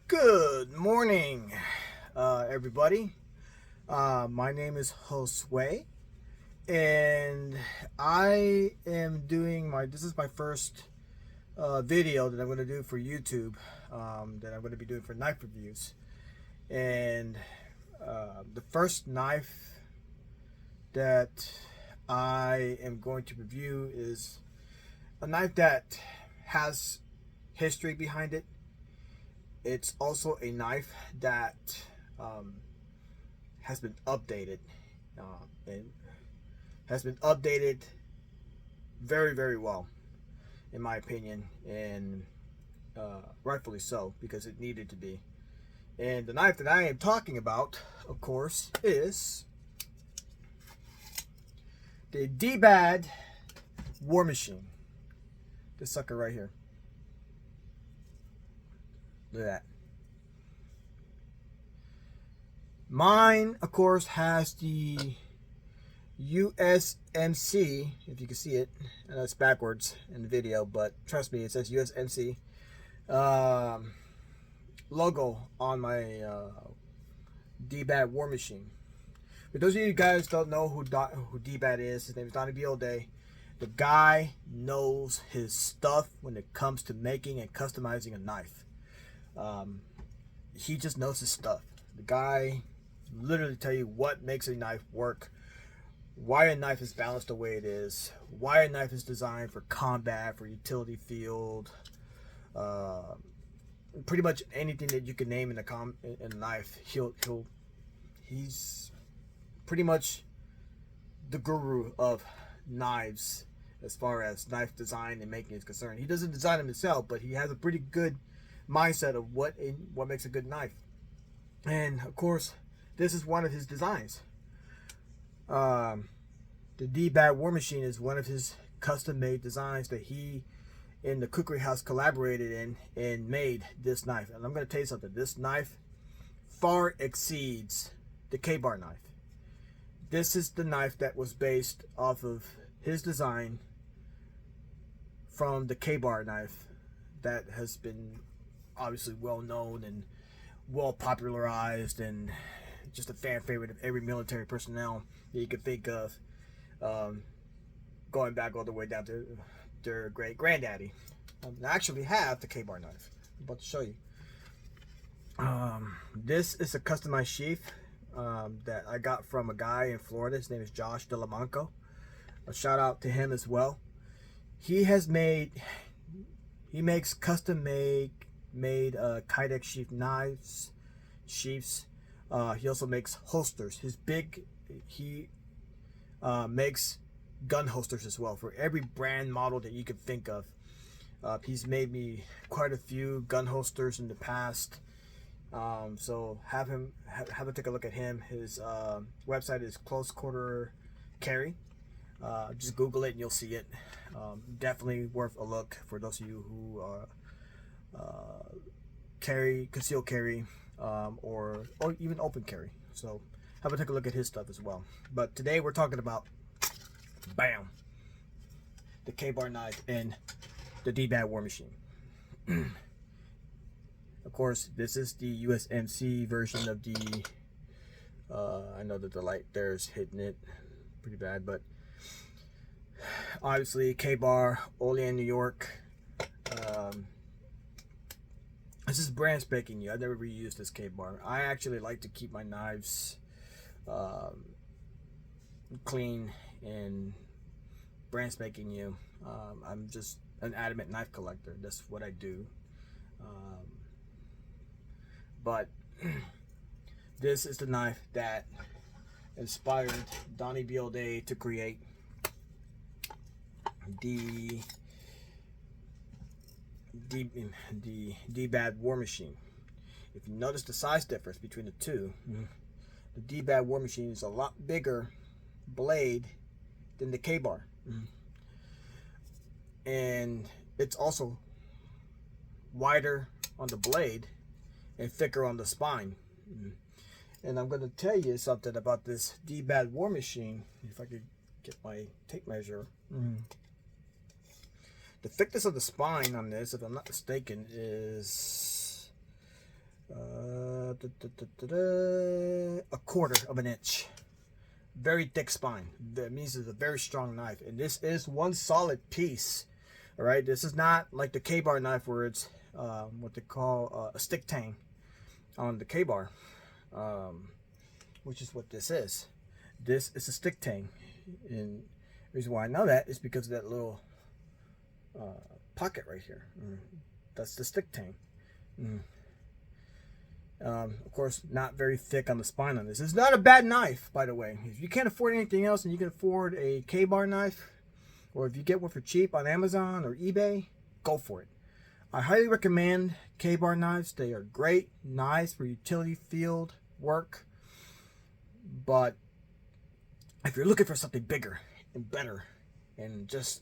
Good morning, everybody. My name is Josue, and I am doing this is my first video that I'm going to do for YouTube, that I'm going to be doing for knife reviews. And the first knife that I am going to review is a knife that has history behind it. It's also a knife that um, has been updated, and has been updated very, very well, in my opinion, and rightfully so, because it needed to be. And the knife that I am talking about, of course, is the Dbad War Machine. This sucker right here. Look at that. Mine, of course, has the Usmc, if you can see it. It's backwards in the video, but trust me, it says Usmc logo on my Dbad War Machine. For those of you guys don't know who Dbad is, his name is Donnie Day. The guy knows his stuff when it comes to making and customizing a knife. He just knows his stuff. The guy literally tell you what makes a knife work, why a knife is balanced the way it is, why a knife is designed for combat, for utility field, pretty much anything that you can name in a knife. He's pretty much the guru of knives as far as knife design and making is concerned. He doesn't design them himself, but he has a pretty good mindset of what makes a good knife. And of course, this is one of his designs. The Dbad War Machine is one of his custom-made designs that he and the Cookery House collaborated in and made this knife. And I'm going to tell you something. This knife far exceeds the K-Bar knife. This is the knife that was based off of his design from the K-Bar knife that has been obviously well known and well popularized and just a fan favorite of every military personnel that you could think of, going back all the way down to their great granddaddy. I actually have the K-Bar knife. I'm about to show you. This is a customized sheath that I got from a guy in Florida. His name is Josh Delamanco. A shout out to him as well. He makes custom made Kydex sheath knives, sheaths. He also makes holsters. He makes gun holsters as well for every brand model that you could think of. He's made me quite a few gun holsters in the past. So have a take a look at him. His website is Close Quarter Carry. Just Google it and you'll see it. Definitely worth a look for those of you who conceal carry, or even open carry. So have a take a look at his stuff as well. But today we're talking about the K-Bar knife and the Dbad War Machine. Of course, this is the USMC version of the I know that the light there is hitting it pretty bad, but obviously K-Bar, Olean, New York. This is brand spanking new. I've never reused this K-Bar. I actually like to keep my knives clean and brand spanking new. I'm just an adamant knife collector. That's what I do. But this is the knife that inspired Donnie Day to create the Dbad War Machine. If you notice the size difference between the two, the Dbad War Machine is a lot bigger blade than the K-Bar. And it's also wider on the blade and thicker on the spine. And I'm going to tell you something about this Dbad War Machine. If I could get my tape measure. The thickness of the spine on this, if I'm not mistaken, is A quarter of an inch. Very thick spine. That means it's a very strong knife, and this is one solid piece. All right, this is not like the K-bar knife where it's what they call a stick tang on the K-bar, which is what this is. This is a stick tang, and the reason why I know that is because of that little pocket right here. That's the stick tang. Of course, not very thick on the spine on this. It's not a bad knife, by the way. If you can't afford anything else and you can afford a K-bar knife, or if you get one for cheap on Amazon or eBay, go for it. I highly recommend K-bar knives. They are great knives for utility field work. But if you're looking for something bigger and better and just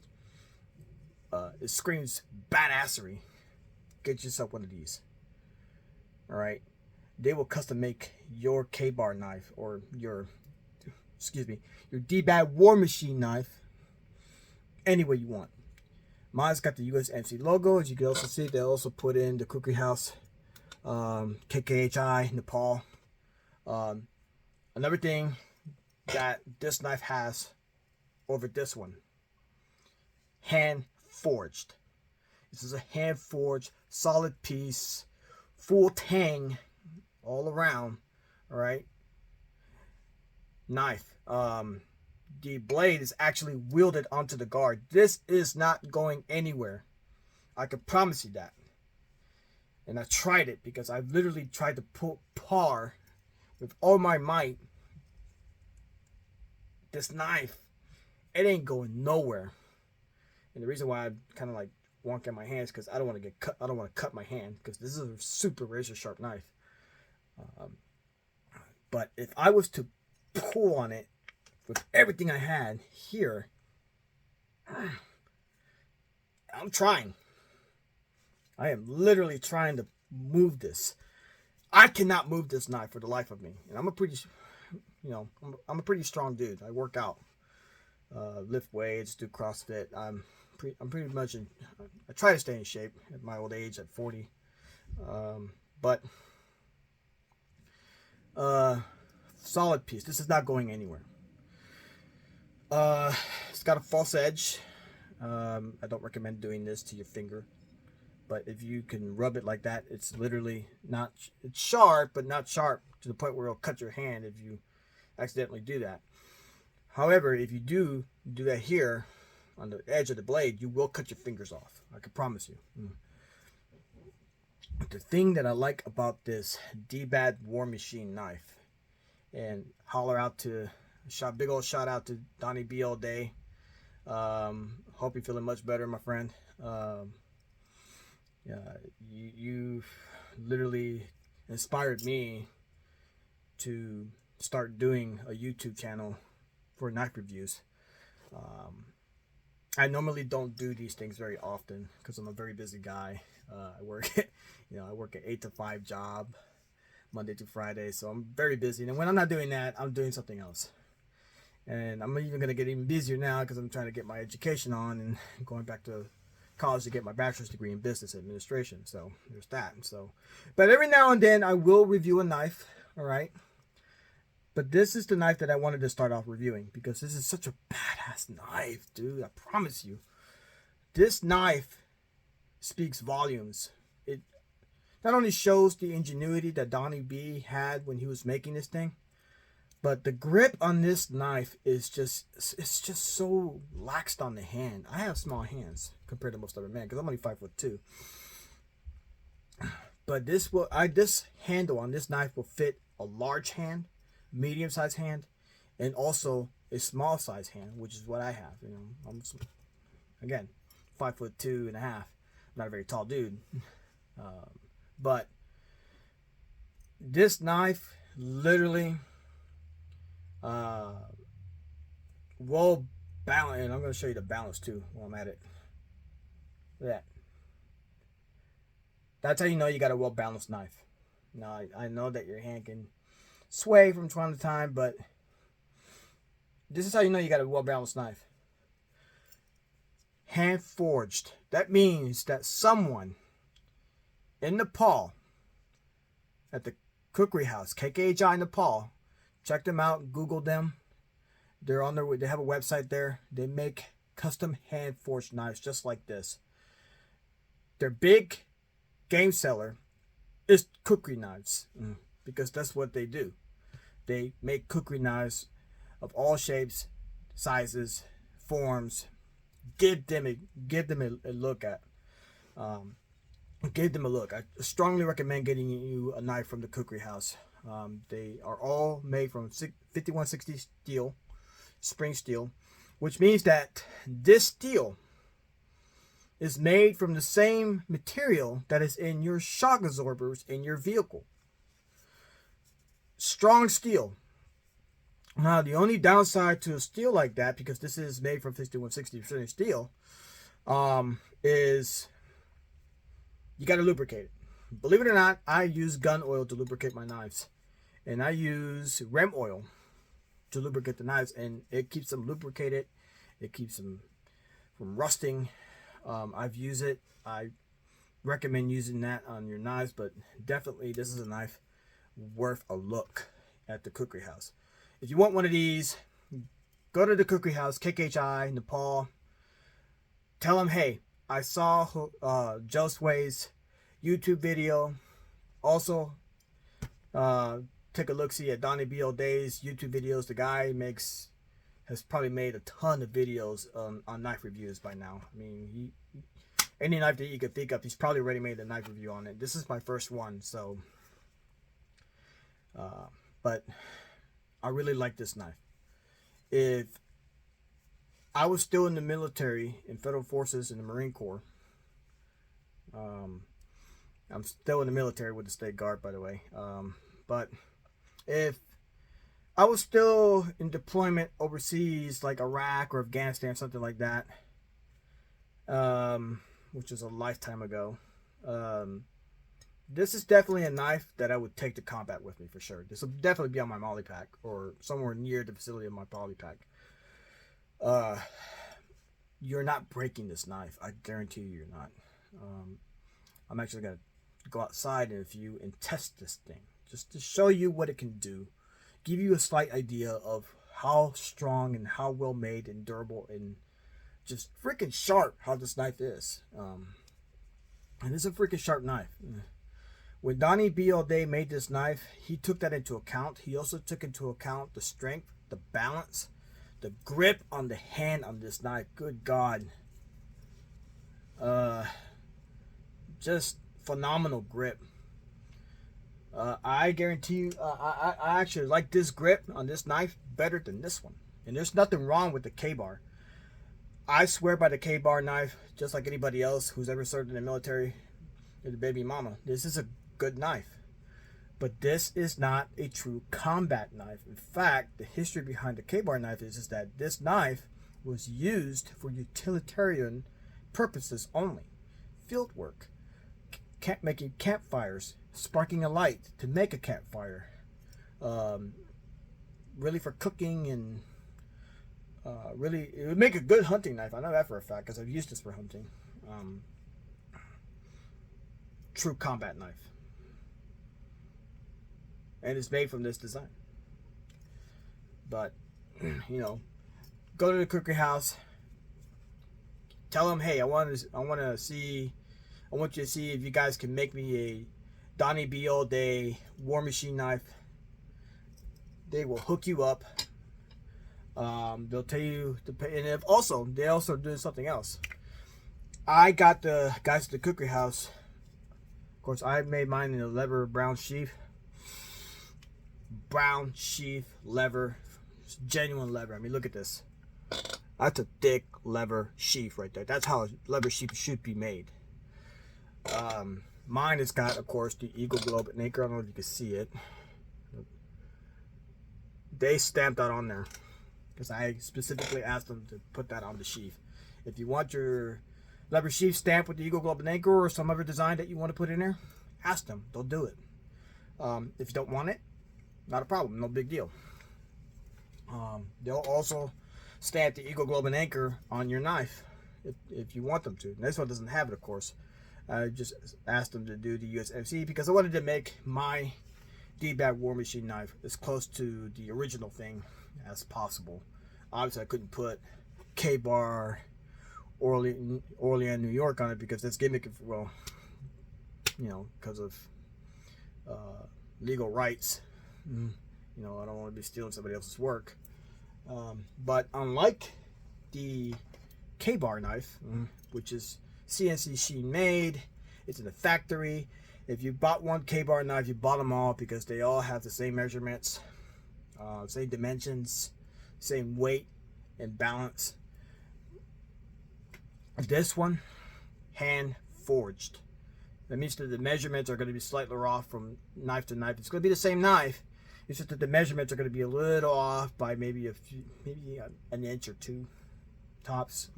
it screams badassery, get yourself one of these. All right. They will custom make your K-bar knife or your Dbad War Machine knife any way you want. Mine's got the Usmc logo. As you can also see, they also put in the Cookery House, KKHI, Nepal. Another thing that this knife has over this one, hand forged. This is a hand forged, solid piece, full tang all around. All right, knife. The blade is actually wielded onto the guard. This is not going anywhere. I can promise you that. And I tried it because I literally tried to pull par with all my might. This knife, it ain't going nowhere. And the reason why I'm kind of like wonking my hands because I don't want to get cut. I don't want to cut my hand because this is a super razor sharp knife. But if I was to pull on it with everything I had here, I'm trying. I am literally trying to move this. I cannot move this knife for the life of me. And I'm a pretty, I'm a pretty strong dude. I work out, lift weights, do CrossFit. I'm pretty much I try to stay in shape at my old age at 40. Solid piece. This is not going anywhere. It's got a false edge. I don't recommend doing this to your finger, but if you can rub it like that, it's literally not, it's sharp, but not sharp to the point where it'll cut your hand if you accidentally do that. However, if you do that here on the edge of the blade, you will cut your fingers off. I can promise you. The thing that I like about this Dbad War Machine knife, and big old shout out to Donnie B all day. Hope you're feeling much better, my friend. You literally inspired me to start doing a YouTube channel for knife reviews. I normally don't do these things very often because I'm a very busy guy. I work an 8 to 5 job, Monday to Friday, so I'm very busy. And when I'm not doing that, I'm doing something else. And I'm even going to get even busier now because I'm trying to get my education on and going back to college to get my bachelor's degree in business administration. So there's that. But every now and then I will review a knife. All right. But this is the knife that I wanted to start off reviewing because this is such a badass knife, dude. I promise you. This knife speaks volumes. It not only shows the ingenuity that Donnie B had when he was making this thing, but the grip on this knife is it's just so laxed on the hand. I have small hands compared to most other men because I'm only 5'2". But this handle on this knife will fit a large hand, medium-sized hand, and also a small-sized hand, which is what I have. I'm again 5'2.5". I'm not a very tall dude, but this knife literally. Well balanced, and I'm going to show you the balance too while I'm at it. Look at that. That's how you know you got a well balanced knife. Now I know that your hand can sway from time to time, but this is how you know you got a well balanced knife. Hand forged. That means that someone in Nepal at the Cookery House, KKHI Nepal. Check them out. Google them. They're on their. They have a website there. They make custom hand forged knives just like this. Their big game seller is cookery knives, because that's what they do. They make cookery knives of all shapes, sizes, forms. Give them a look at. Give them a look. I strongly recommend getting you a knife from the Cookery House. They are all made from 5160 steel, spring steel, which means that this steel is made from the same material that is in your shock absorbers in your vehicle. Strong steel. Now, the only downside to a steel like that, because this is made from 5160 steel, is you got to lubricate it. Believe it or not, I use gun oil to lubricate my knives, and I use rem oil to lubricate the knives, and it keeps them lubricated. It keeps them from rusting. I've used it. I recommend using that on your knives, but definitely this is a knife worth a look at the Cookery House. If you want one of these, go to the Cookery House, KKHI, Nepal. Tell them, hey, I saw Josue's YouTube video. Also, take a look-see at Donnie Day's YouTube videos. The guy has probably made a ton of videos on knife reviews by now. I mean, any knife that you could think of, he's probably already made a knife review on it. This is my first one, so but I really like this knife. If I was still in the military, in Federal Forces, in the Marine Corps, I'm still in the military with the State Guard, by the way, but if I was still in deployment overseas, like Iraq or Afghanistan, something like that, which is a lifetime ago, this is definitely a knife that I would take to combat with me for sure. This will definitely be on my molly pack or somewhere near the facility of my poly pack. You're not breaking this knife. I guarantee you're not. I'm actually going to go outside in a few and test this thing just to show you what it can do. Give you a slight idea of how strong and how well made and durable and just freaking sharp how this knife is. And it's a freaking sharp knife. When Donnie Day made this knife, he took that into account. He also took into account the strength, the balance, the grip on the hand on this knife. Good God. Just phenomenal grip. I guarantee you, I actually like this grip on this knife better than this one. And there's nothing wrong with the K-bar. I swear by the K-bar knife, just like anybody else who's ever served in the military, the baby mama. This is a good knife. But this is not a true combat knife. In fact, the history behind the K-bar knife is that this knife was used for utilitarian purposes only. Field work, making campfires, sparking a light to make a campfire, really for cooking, and really it would make a good hunting knife. I know that for a fact because I've used this for hunting. True combat knife, and it's made from this design. But go to the Cookery House, tell them, hey, I want you to see if you guys can make me a Donnie Day War Machine knife. They will hook you up. They'll tell you to pay, and they also do something else. I got the guys at the Cookery House. Of course, I made mine in a leather brown sheath. Brown sheath leather, it's genuine leather. I mean, look at this. That's a thick leather sheath right there. That's how a leather sheath should be made. Mine has got, of course, the Eagle Globe and Anchor. I don't know if you can see it. They stamped that on there because I specifically asked them to put that on the sheath. If you want your leather sheath stamped with the Eagle Globe and Anchor or some other design that you want to put in there, ask them. They'll do it. If you don't want it, not a problem. No big deal. They'll also stamp the Eagle Globe and Anchor on your knife if you want them to. And this one doesn't have it, of course. I just asked them to do the Usmc because I wanted to make my Dbad war machine knife as close to the original thing as possible. Obviously, I couldn't put K-bar Orleans, New York on it because that's gimmick. Well, you know, because of legal rights. You know, I don't want to be stealing somebody else's work. But unlike the K-bar knife, which is CNC machine made, it's in the factory. If you bought one K-bar knife, you bought them all because they all have the same measurements, same dimensions, same weight and balance. This one, hand forged. That means that the measurements are going to be slightly off from knife to knife. It's going to be the same knife. It's just that the measurements are going to be a little off by maybe an inch or two, tops.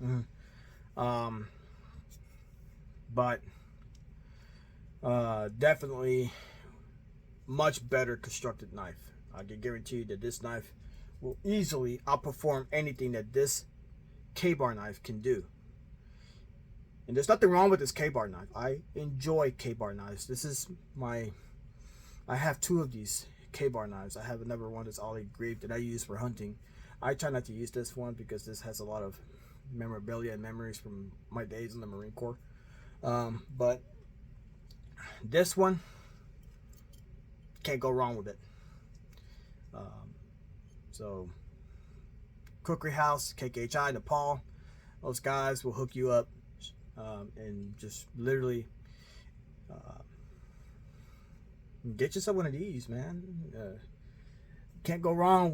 But definitely much better constructed knife. I can guarantee you that this knife will easily outperform anything that this K-bar knife can do. And there's nothing wrong with this K-bar knife. I enjoy K-bar knives. I have two of these K-bar knives. I have another one that's all engraved that I use for hunting. I try not to use this one because this has a lot of memorabilia and memories from my days in the Marine Corps. But this one, can't go wrong with it. So Cookery House, KKHI, Nepal, those guys will hook you up and just literally get yourself one of these, man. Can't go wrong